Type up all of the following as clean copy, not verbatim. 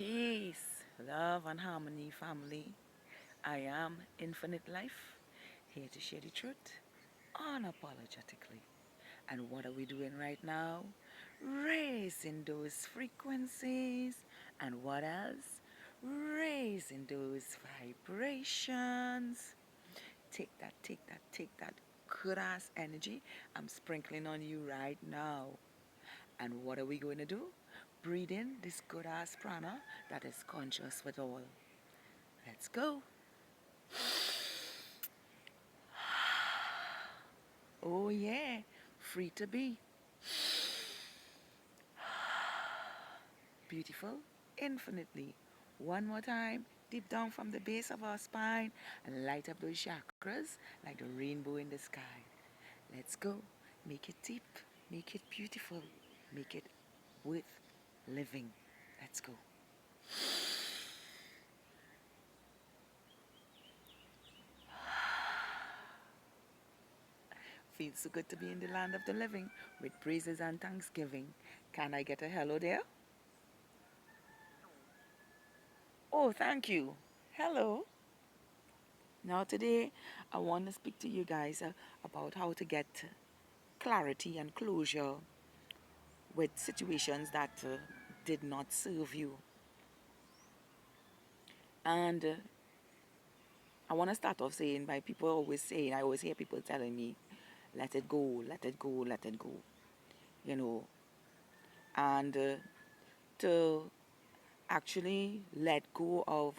Peace, love, and harmony, family. I am Infinite Life, here to share the truth unapologetically. And what are we doing right now? Raising those frequencies. And what else? Raising those vibrations. Take that good ass energy I'm sprinkling on you right now. And what are we going to do? Breathe in this good ass prana that is conscious with all. Let's go. Oh, yeah. Free to be. Beautiful. Infinitely. One more time. Deep down from the base of our spine and light up those chakras like the rainbow in the sky. Let's go. Make it deep. Make it beautiful. Make it worth living. Let's go. Feels so good to be in the land of the living with praises and thanksgiving. Can I get a hello there? Oh, thank you. Hello. Now, today, I want to speak to you guys about how to get clarity and closure with situations that did not serve you. And I want to start off saying by people always saying, I always hear people telling me, let it go, let it go, let it go, you know. And to actually let go of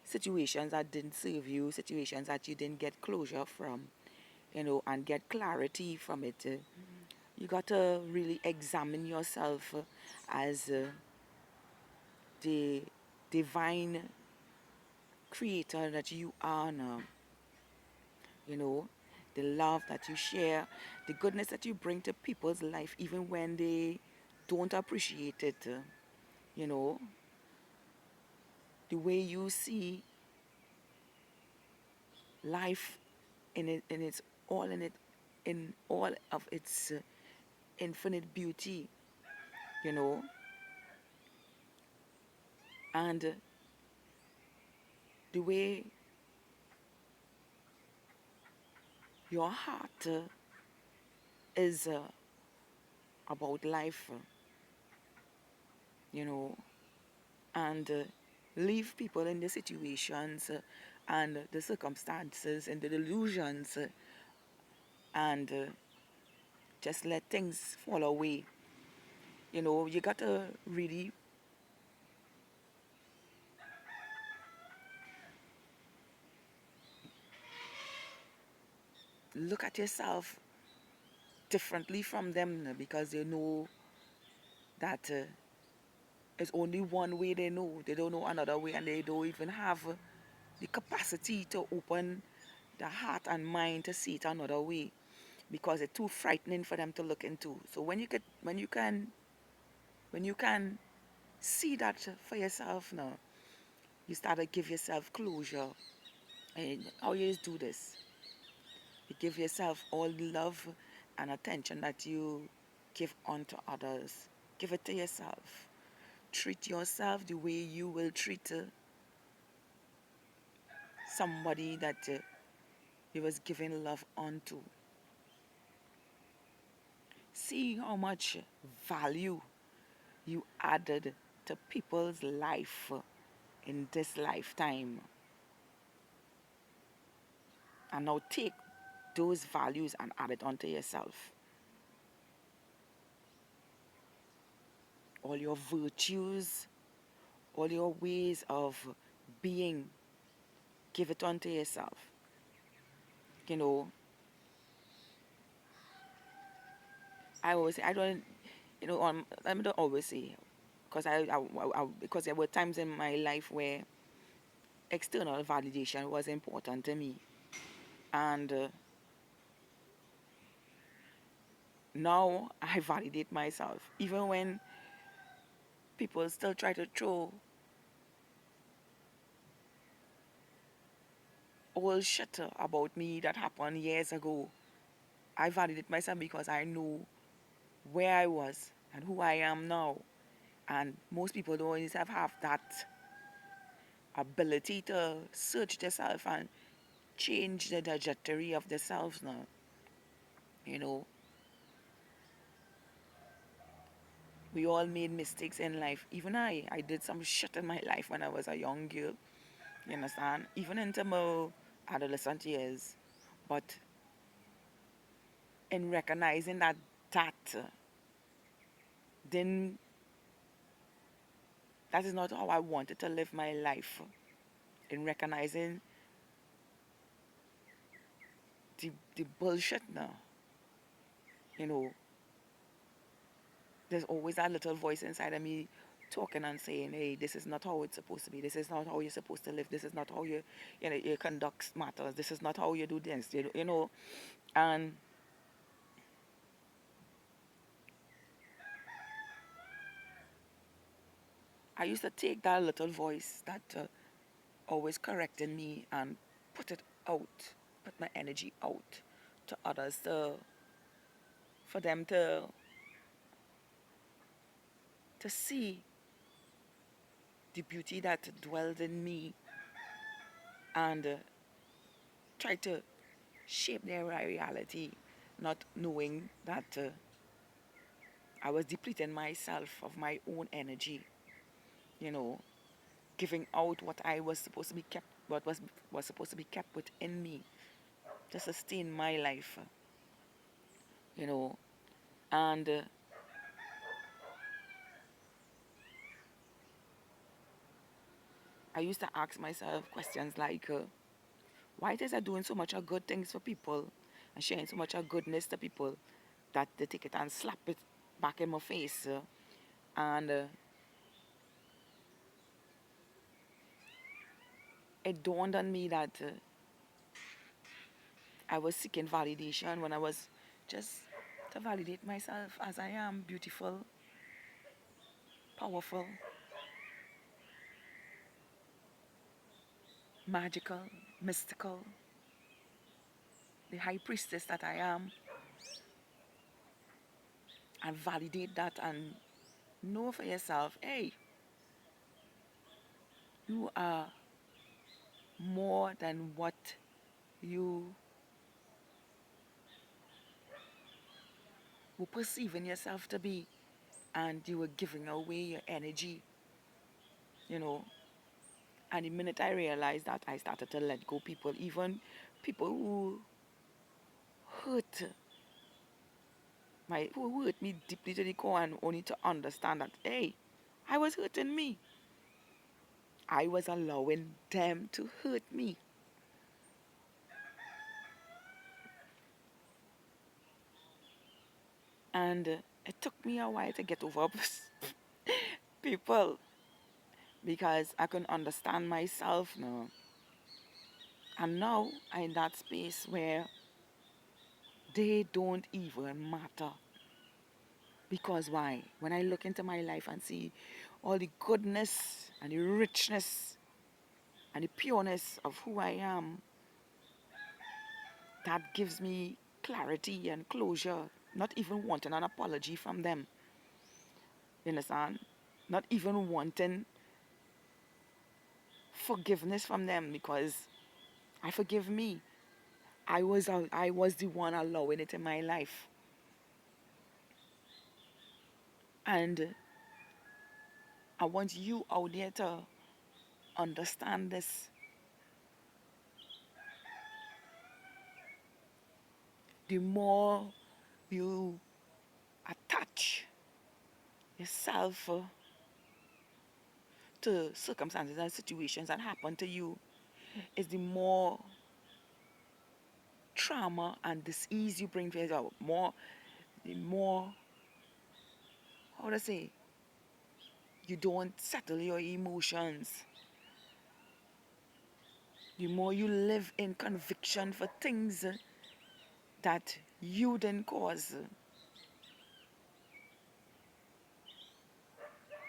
situations that didn't serve you, situations that you didn't get closure from, and get clarity from it. You got to really examine yourself as the divine creator that you are now. You know, the love that you share, the goodness that you bring to people's life, even when they don't appreciate it. You know, the way you see life in its all in all of its infinite beauty. You know, and the way your heart is about life, you know, and leave people in the situations and the circumstances and the delusions and just let things fall away. You know, you got to really look at yourself differently from them because they know that it's only one way they know. They don't know another way and they don't even have the capacity to open the heart and mind to see it another way because it's too frightening for them to look into. So when you can see that for yourself now, you start to give yourself closure. And how you do this? You give yourself all the love and attention that you give unto others. Give it to yourself. Treat yourself the way you will treat somebody that you was giving love unto. See how much value you added to people's life in this lifetime. And now take those values and add it onto yourself. All your virtues, all your ways of being, give it onto yourself. You know, I always say, I don't, I don't always say, because because there were times in my life where external validation was important to me. And now I validate myself. Even when people still try to throw all shit about me that happened years ago, I validate myself because I know where I was and who I am now. And most people don't always have that ability to search themselves and change the trajectory of themselves now. You know, we all made mistakes in life. Even I did some shit in my life when I was a young girl. You understand? Even into my adolescent years. But in recognizing that then that is not how I wanted to live my life. In recognizing the bullshit now, you know, there's always that little voice inside of me talking and saying, hey, this is not how it's supposed to be. This is not how you're supposed to live. This is not how you conduct matters. This is not how you do this. You know, and I used to take that little voice that always corrected me and put it out, put my energy out to others for them to see the beauty that dwells in me and try to shape their reality, not knowing that I was depleting myself of my own energy, you know, giving out what I was supposed to be kept, what was supposed to be kept within me to sustain my life, you know, and I used to ask myself questions like, why is I doing so much of good things for people and sharing so much of goodness to people that they take it and slap it back in my face, and it dawned on me that I was seeking validation when I was just to validate myself as I am beautiful, powerful, magical, mystical, the high priestess that I am, and validate that and know for yourself, hey, you are more than what you were perceiving yourself to be, and you were giving away your energy, you know. And the minute I realized that, I started to let go people, even people who hurt who hurt me deeply to the core, and only to understand that, hey, I was hurting me. I was allowing them to hurt me. And it took me a while to get over people because I couldn't understand myself now. And now I'm in that space where they don't even matter. Because why? When I look into my life and see all the goodness and the richness and the pureness of who I am, that gives me clarity and closure, not even wanting an apology from them. You understand? Not even wanting forgiveness from them because I forgive me. I was the one allowing it in my life. And I want you out there to understand this. The more you attach yourself to circumstances and situations that happen to you, is the more trauma and disease you bring to yourself. The more, how to say, you don't settle your emotions. The more you live in conviction for things that you didn't cause.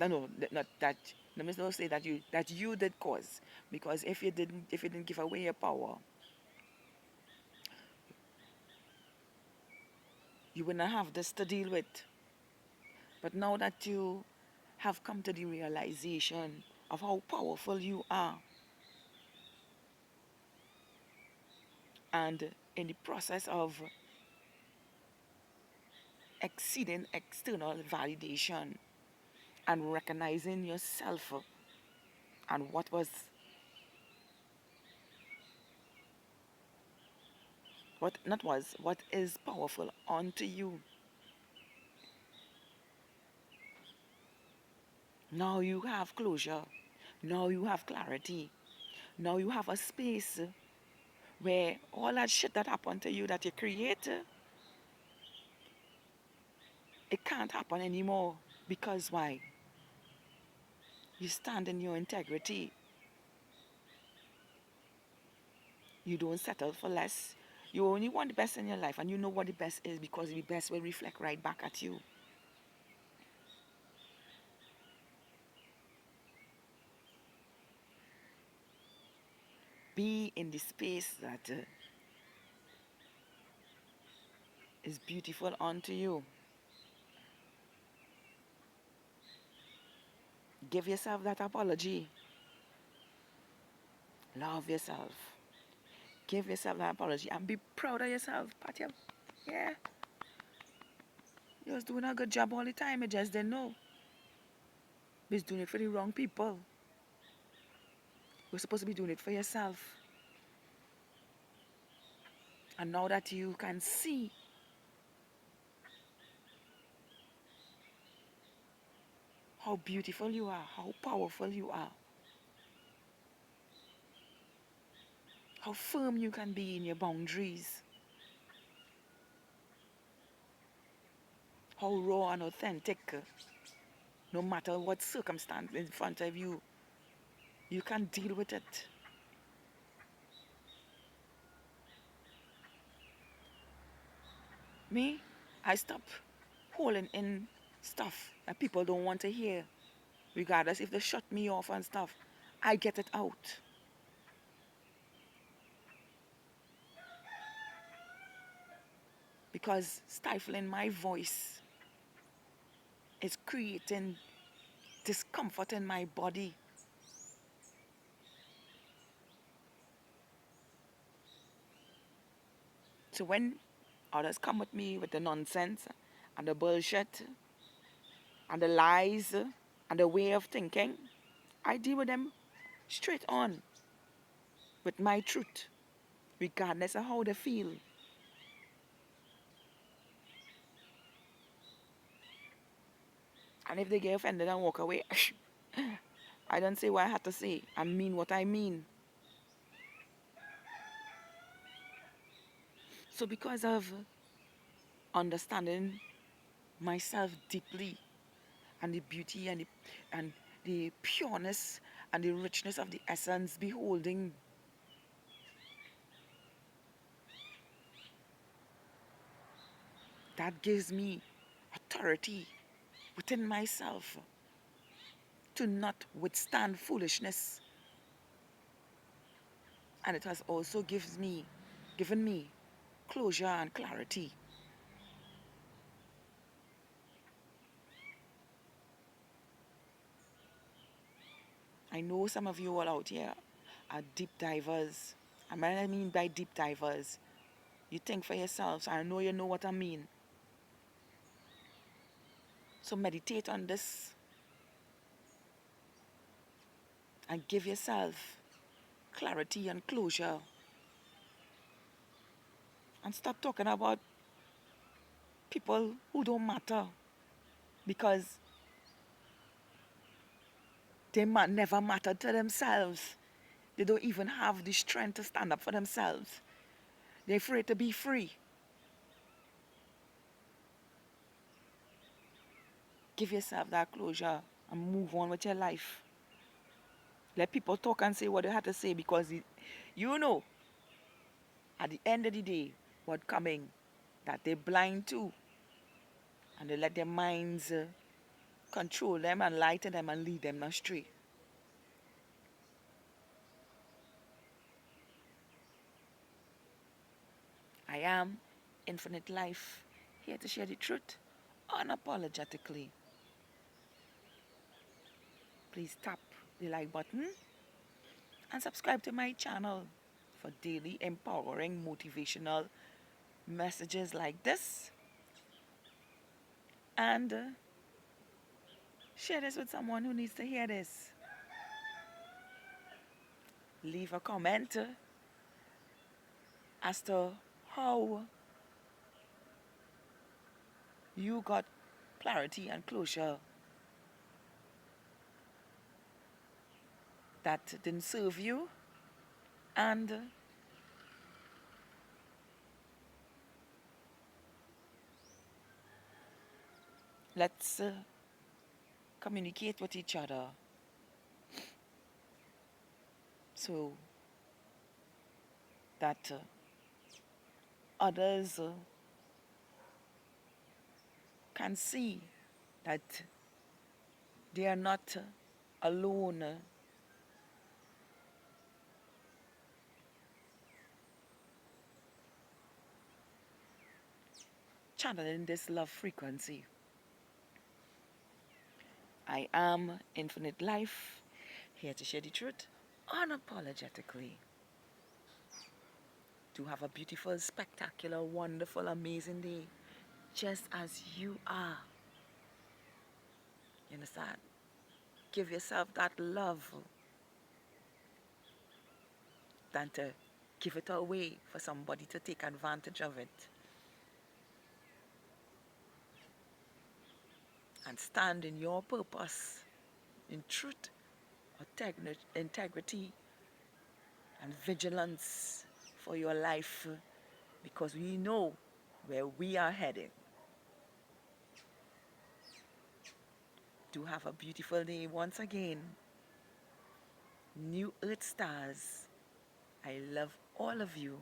No, not that. Let me not say that you did cause, because if you didn't give away your power, you wouldn't have this to deal with. But now that you have come to the realization of how powerful you are. And in the process of exceeding external validation and recognizing yourself and what is powerful unto you. Now you have closure. Now you have clarity. Now you have a space where all that shit that happened to you that you create, it can't happen anymore. Because why? You stand in your integrity. You don't settle for less. You only want the best in your life, and you know what the best is because the best will reflect right back at you. Be in the space that is beautiful unto you. Give yourself that apology. Love yourself. Give yourself that apology and be proud of yourself. Pat you. Yeah. You was doing a good job all the time. You just didn't know. You was doing it for the wrong people. You're supposed to be doing it for yourself. And now that you can see how beautiful you are, how powerful you are, how firm you can be in your boundaries, how raw and authentic, no matter what circumstance in front of you, you can deal with it. Me, I stop holding in stuff that people don't want to hear, regardless if they shut me off and stuff. I get it out. Because stifling my voice is creating discomfort in my body. So when others come at me with the nonsense and the bullshit and the lies and the way of thinking, I deal with them straight on with my truth, regardless of how they feel. And if they get offended and walk away, I don't say what I had to say. I mean what I mean. So because of understanding myself deeply and the beauty and the pureness and the richness of the essence beholding, that gives me authority within myself to not withstand foolishness. And it has also given me closure and clarity. I know some of you all out here are deep divers. And what I mean by deep divers, you think for yourselves. I know you know what I mean. So meditate on this and give yourself clarity and closure. And stop talking about people who don't matter because they never mattered to themselves. They don't even have the strength to stand up for themselves. They're afraid to be free. Give yourself that closure and move on with your life. Let people talk and say what they had to say because you know at the end of the day what coming that they're blind to and they let their minds control them and lie to them and lead them astray. I am Infinite Life, here to share the truth unapologetically. please tap the like button and subscribe to my channel for daily empowering motivational messages like this. And share this with someone who needs to hear this. Leave a comment as to how you got clarity and closure that didn't serve you, and let's communicate with each other so that others can see that they are not alone channeling this love frequency. I am Infinite Life, here to share the truth unapologetically. To have a beautiful, spectacular, wonderful, amazing day, just as you are. You understand? Give yourself that love than to give it away for somebody to take advantage of it. And stand in your purpose, in truth, integrity, and vigilance for your life, because we know where we are heading. Do have a beautiful day once again. New Earth Stars, I love all of you.